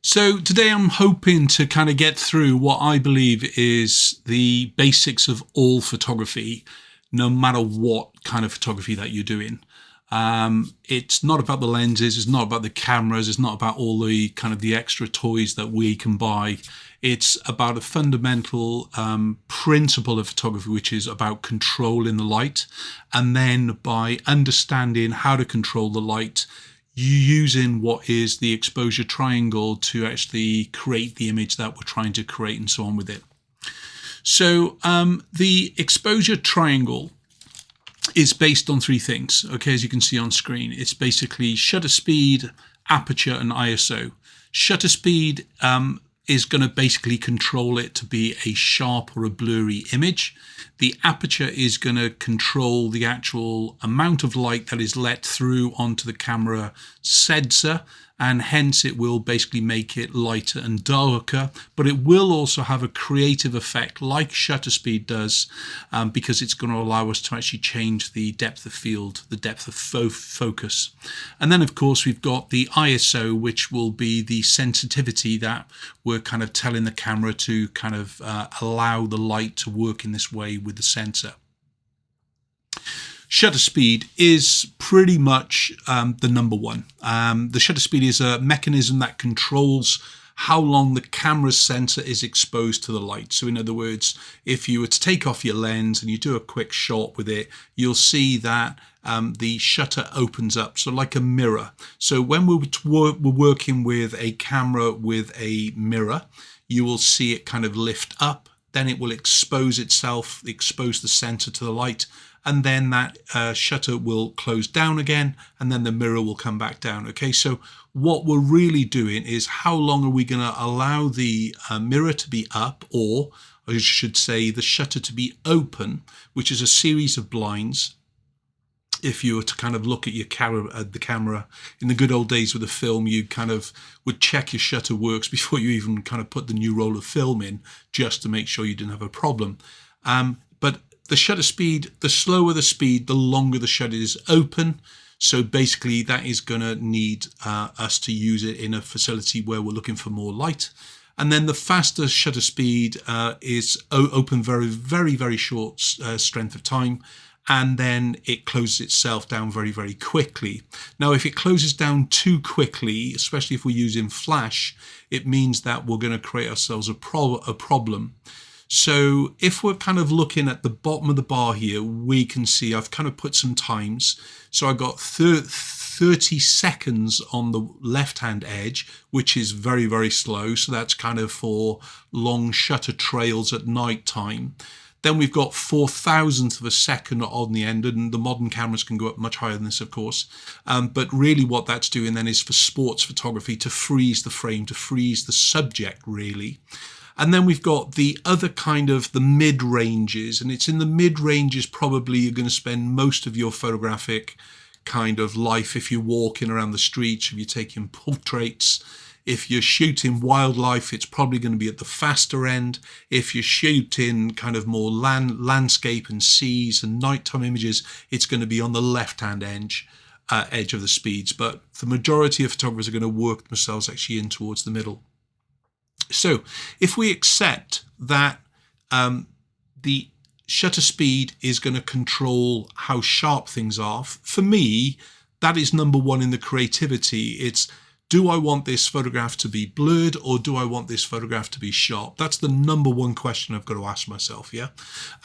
So today I'm hoping to kind of get through what I believe is the basics of all photography, no matter what kind of photography that you're doing. It's not about the lenses, it's not about the cameras, it's not about all the kind of the extra toys that we can buy. It's about a fundamental principle of photography, which is about controlling the light. And then by understanding how to control the light, using what is the exposure triangle to actually create the image that we're trying to create and so on with it. So the exposure triangle is based on three things, okay, as you can see on screen. It's basically shutter speed, aperture and ISO. Shutter speed is going to basically control it to be a sharp or a blurry image. The aperture is going to control the actual amount of light that is let through onto the camera sensor, and hence it will basically make it lighter and darker, but it will also have a creative effect like shutter speed does, because it's going to allow us to actually change the depth of field, the depth of focus. And then of course we've got the ISO, which will be the sensitivity that we're kind of telling the camera to kind of allow the light to work in this way with the sensor. Shutter speed is pretty much the number one. The shutter speed is a mechanism that controls how long the camera's sensor is exposed to the light. So in other words, if you were to take off your lens and you do a quick shot with it, you'll see that the shutter opens up, so like a mirror. So when we're working with a camera with a mirror, you will see it kind of lift up, then it will expose itself, expose the sensor to the light, and then that shutter will close down again, and then the mirror will come back down. Okay, so what we're really doing is how long are we going to allow the mirror to be up, or I should say the shutter to be open, which is a series of blinds. If you were to kind of look at your the camera in the good old days with a film, you kind of would check your shutter works before you even kind of put the new roll of film in, just to make sure you didn't have a problem. But the shutter speed, the slower the speed, the longer the shutter is open. So basically that is going to need us to use it in a facility where we're looking for more light. And then the faster shutter speed is open very short strength of time, and then it closes itself down very quickly. Now, if it closes down too quickly, especially if we're using flash, it means that we're going to create ourselves a problem. So if we're kind of looking at the bottom of the bar here, we can see I've kind of put some times. So I've got 30 seconds on the left-hand edge, which is very slow. So that's kind of for long shutter trails at night time. Then we've got 4,000th of a second on the end, and the modern cameras can go up much higher than this, of course. But really what that's doing then is for sports photography to freeze the frame, to freeze the subject, really. And then we've got the other kind of the mid-ranges, and it's in the mid-ranges probably you're going to spend most of your photographic kind of life if you're walking around the streets, if you're taking portraits. If you're shooting wildlife, it's probably going to be at the faster end. If you're shooting kind of more landscape and seas and nighttime images, it's going to be on the left-hand edge of the speeds. But the majority of photographers are going to work themselves actually in towards the middle. So if we accept that the shutter speed is going to control how sharp things are, for me, that is number one in the creativity. It's, do I want this photograph to be blurred, or do I want this photograph to be sharp? That's the number one question I've got to ask myself, yeah?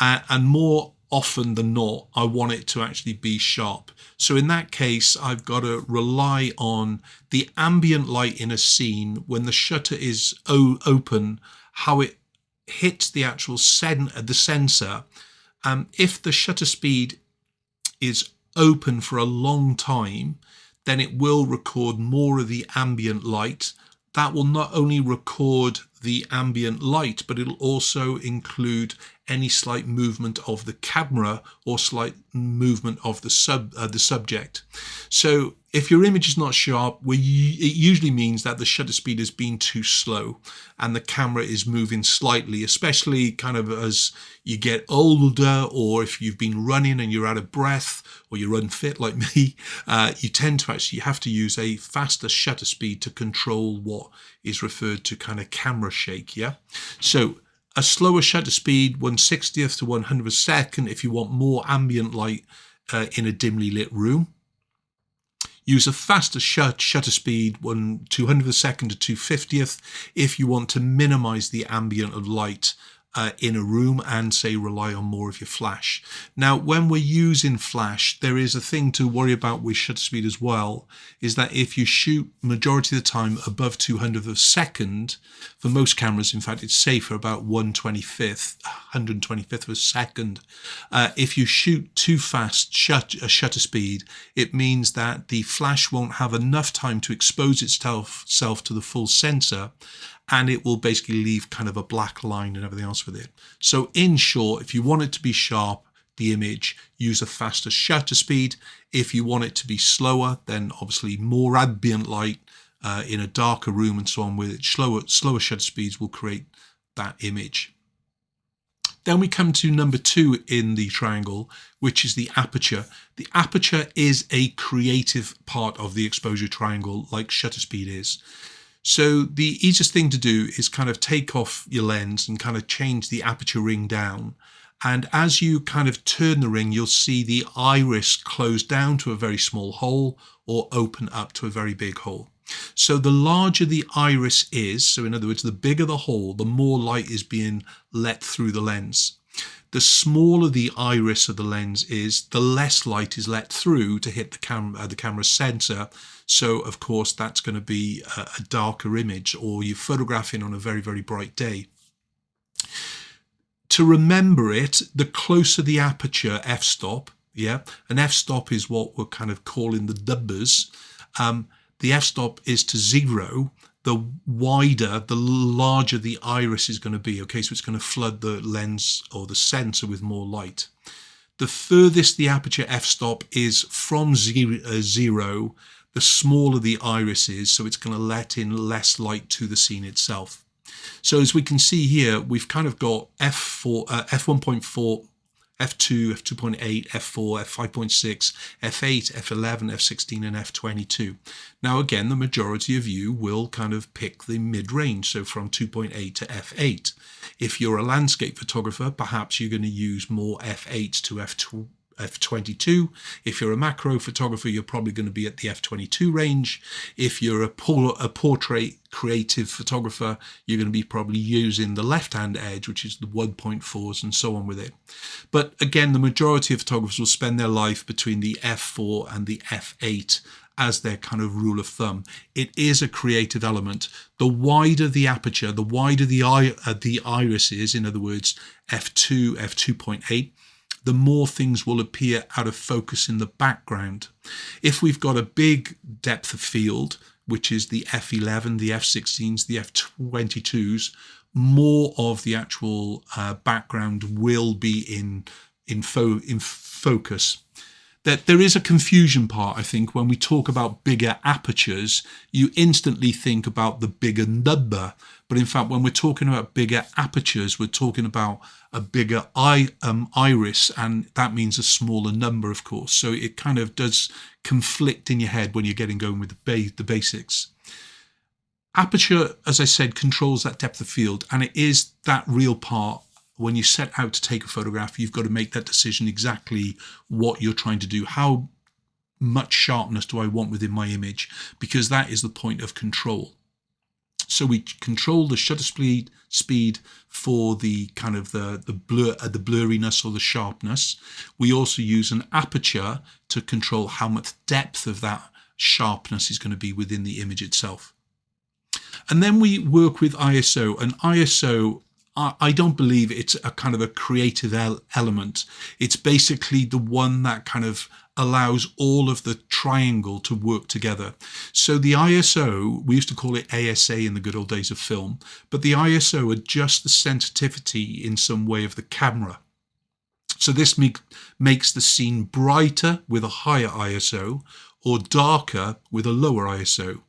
And more often than not, I want it to actually be sharp. So in that case, I've got to rely on the ambient light in a scene when the shutter is open, how it hits the actual the sensor. If the shutter speed is open for a long time, then it will record more of the ambient light. That will not only record the ambient light, but it'll also include any slight movement of the camera or slight movement of the subject. So If your image is not sharp, it usually means that the shutter speed has been too slow and the camera is moving slightly, especially kind of as you get older, or if you've been running and you're out of breath or you're unfit like me, you tend to actually have to use a faster shutter speed to control what is referred to kind of camera shake, yeah? So a slower shutter speed, 1/60th to 100th of a second, if you want more ambient light in a dimly lit room. Use a faster shutter speed, 200th of a second to 2/50th, if you want to minimize the ambient of light in a room and say rely on more of your flash. Now, when we're using flash, there is a thing to worry about with shutter speed as well, is that if you shoot majority of the time above 200th of a second, for most cameras, in fact, it's safer about 125th of a second. If you shoot too fast shutter speed, it means that the flash won't have enough time to expose itself to the full sensor, and it will basically leave kind of a black line and everything else with it. So in short, if you want it to be sharp, the image, use a faster shutter speed. If you want it to be slower, then obviously more ambient light in a darker room and so on with it. Slower shutter speeds will create that image. Then we come to number 2 in the triangle, which is the aperture. The aperture is a creative part of the exposure triangle, like shutter speed is. So the easiest thing to do is kind of take off your lens and kind of change the aperture ring down. And as you kind of turn the ring, you'll see the iris close down to a very small hole or open up to a very big hole. So the larger the iris is, so in other words, the bigger the hole, the more light is being let through the lens. The smaller the iris of the lens is, the less light is let through to hit the camera sensor. So of course that's going to be a darker image, or you're photographing on a very, very bright day. To remember it, the closer the aperture f-stop, yeah, an f-stop is what we're kind of calling the numbers. The f-stop is to 0. The wider, the larger the iris is going to be. Okay, so it's going to flood the lens or the sensor with more light. The furthest the aperture f-stop is from 0, the smaller the iris is, so it's going to let in less light to the scene itself. So as we can see here, we've kind of got f4, f1.4, f2, f2.8, f4, f5.6, f8, f11, f16 and f22. Now again, the majority of you will kind of pick the mid-range, so from 2.8 to f8. If you're a landscape photographer, perhaps you're going to use more f8 to f22. If you're a macro photographer, you're probably going to be at the f22 range. If you're a portrait creative photographer, you're going to be probably using the left-hand edge, which is the 1.4s and so on with it. But again, the majority of photographers will spend their life between the f4 and the f8 as their kind of rule of thumb. It is a creative element. The wider the aperture, the wider the iris is, in other words, f2, f2.8, the more things will appear out of focus in the background. If we've got a big depth of field, which is the f11, the f16s, the f22s, more of the actual background will be in focus. That there is a confusion part, I think, when we talk about bigger apertures, you instantly think about the bigger number. But in fact, when we're talking about bigger apertures, we're talking about a bigger iris, and that means a smaller number, of course. So it kind of does conflict in your head when you're getting going with the basics. Aperture, as I said, controls that depth of field, and it is that real part. When you set out to take a photograph, you've got to make that decision exactly what you're trying to do. How much sharpness do I want within my image? Because that is the point of control. So we control the shutter speed for the kind of the blurriness or the sharpness. We also use an aperture to control how much depth of that sharpness is going to be within the image itself. And then we work with ISO, and ISO, I don't believe it's a kind of a creative element. It's basically the one that kind of allows all of the triangle to work together. So the ISO, we used to call it ASA in the good old days of film, but the ISO adjusts the sensitivity in some way of the camera. So this makes the scene brighter with a higher ISO, or darker with a lower ISO.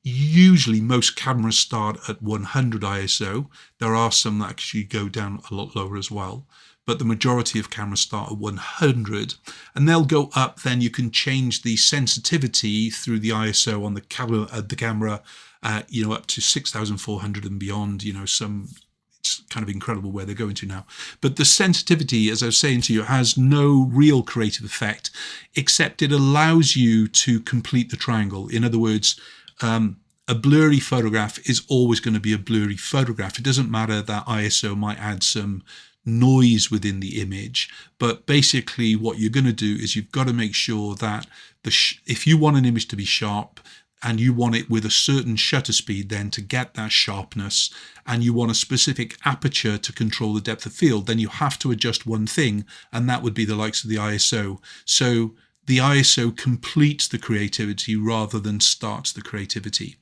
Usually most cameras start at 100 ISO. There are some that actually go down a lot lower as well, but the majority of cameras start at 100, and they'll go up. Then you can change the sensitivity through the ISO on the camera, up to 6,400 and beyond. It's kind of incredible where they're going to now. But the sensitivity, as I was saying to you, has no real creative effect, except it allows you to complete the triangle. In other words, a blurry photograph is always going to be a blurry photograph. It doesn't matter that ISO might add some noise within the image, but basically what you're going to do is you've got to make sure that if you want an image to be sharp, and you want it with a certain shutter speed then to get that sharpness, and you want a specific aperture to control the depth of field, then you have to adjust one thing, and that would be the likes of the ISO. So the ISO completes the creativity rather than starts the creativity.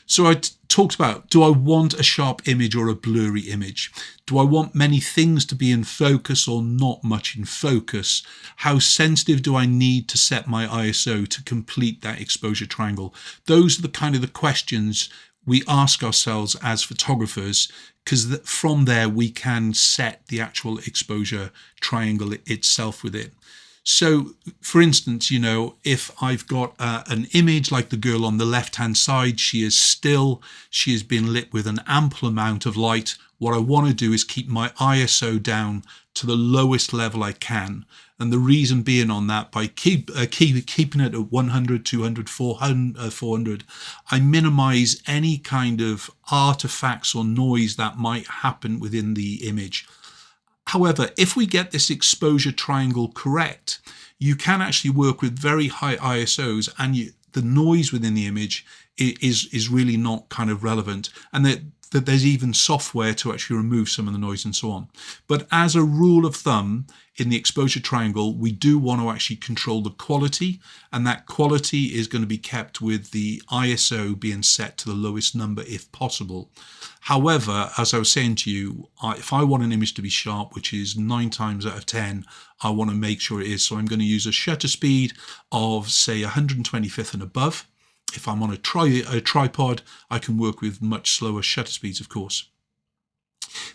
So I talked about, do I want a sharp image or a blurry image? Do I want many things to be in focus or not much in focus? How sensitive do I need to set my ISO to complete that exposure triangle? Those are the kind of the questions we ask ourselves as photographers, because from there we can set the actual exposure triangle itself with it. So, for instance, if I've got an image like the girl on the left-hand side, she is still, she has been lit with an ample amount of light. What I want to do is keep my ISO down to the lowest level I can. And the reason being on that, by keeping it at 100, 200, 400, I minimize any kind of artifacts or noise that might happen within the image. However, if we get this exposure triangle correct, you can actually work with very high ISOs, and the noise within the image is really not kind of relevant, and that there's even software to actually remove some of the noise and so on. But as a rule of thumb, in the exposure triangle, we do want to actually control the quality, and that quality is going to be kept with the ISO being set to the lowest number if possible. However, as I was saying to you, if I want an image to be sharp, which is 9 times out of 10, I want to make sure it is. So I'm going to use a shutter speed of, say, 125th and above. If I'm on a tripod, I can work with much slower shutter speeds, of course.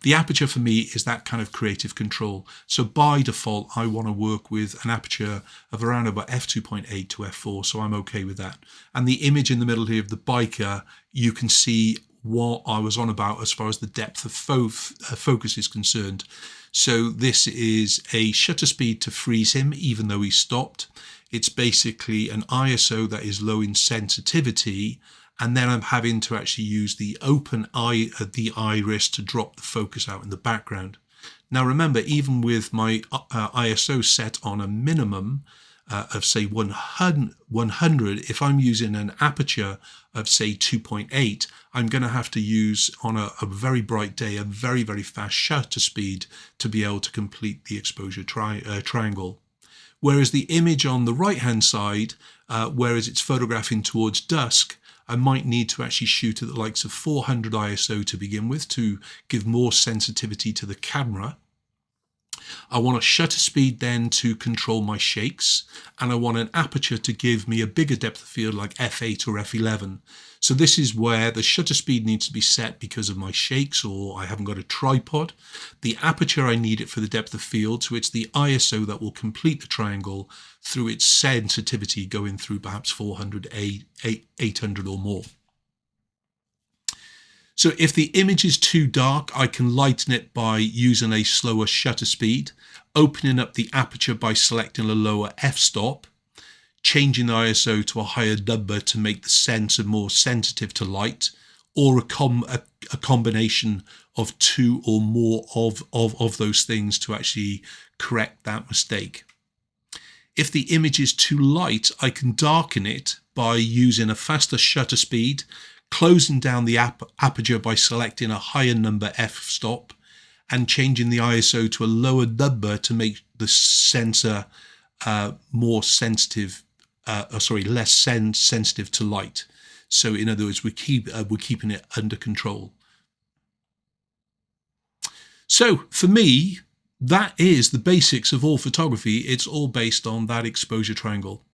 The aperture for me is that kind of creative control. So by default, I want to work with an aperture of around about f2.8 to f4, so I'm okay with that. And the image in the middle here of the biker, you can see what I was on about as far as the depth of focus is concerned. So this is a shutter speed to freeze him, even though he stopped. It's basically an ISO that is low in sensitivity, and then I'm having to actually use the open eye, the iris, to drop the focus out in the background. Now remember, even with my ISO set on a minimum of say 100, if I'm using an aperture of say 2.8, I'm going to have to use on a very bright day a very, very fast shutter speed to be able to complete the exposure triangle. Whereas the image on the right hand side, whereas it's photographing towards dusk, I might need to actually shoot at the likes of 400 ISO to begin with to give more sensitivity to the camera. I want a shutter speed then to control my shakes, and I want an aperture to give me a bigger depth of field like f8 or f11. So this is where the shutter speed needs to be set because of my shakes, or I haven't got a tripod. The aperture, I need it for the depth of field, so it's the ISO that will complete the triangle through its sensitivity going through perhaps 400, 800 or more. So if the image is too dark, I can lighten it by using a slower shutter speed, opening up the aperture by selecting a lower f-stop, changing the ISO to a higher number to make the sensor more sensitive to light, or a combination of two or more of those things to actually correct that mistake. If the image is too light, I can darken it by using a faster shutter speed, closing down the aperture by selecting a higher number f-stop, and changing the ISO to a lower number to make the sensor more sensitive, less sensitive to light. So in other words, we're keeping it under control. So for me, that is the basics of all photography. It's all based on that exposure triangle.